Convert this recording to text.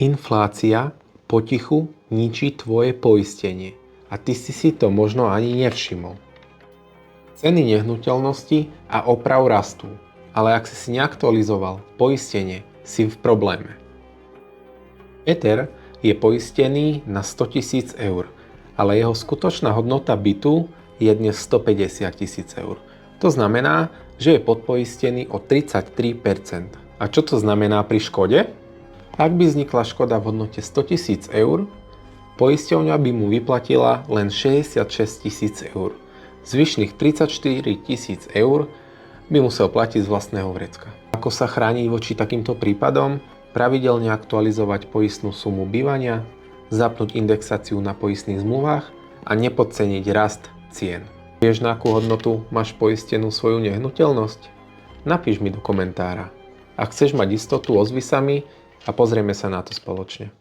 Inflácia potichu ničí tvoje poistenie a ty si to možno ani nevšimol. Ceny nehnuteľnosti a oprav rastú, ale ak si neaktualizoval poistenie, si v probléme. Peter je poistený na 100 000 eur, ale jeho skutočná hodnota bytu je dnes 150 000 eur. To znamená, že je podpoistený o 33%. A čo to znamená pri škode? Ak by vznikla škoda v hodnote 100 000 eur, poisťovňa by mu vyplatila len 66 000 eur. Zvyšných 34 000 eur by musel platiť z vlastného vrecka. Ako sa chrániť voči takýmto prípadom? Pravidelne aktualizovať poistnú sumu bývania, zapnúť indexáciu na poistných zmluvách a nepodceniť rast cien. Vieš, na akú hodnotu máš poistenú svoju nehnuteľnosť? Napíš mi do komentára. Ak chceš mať istotu, ozvi sa mi a pozrieme sa na to spoločne.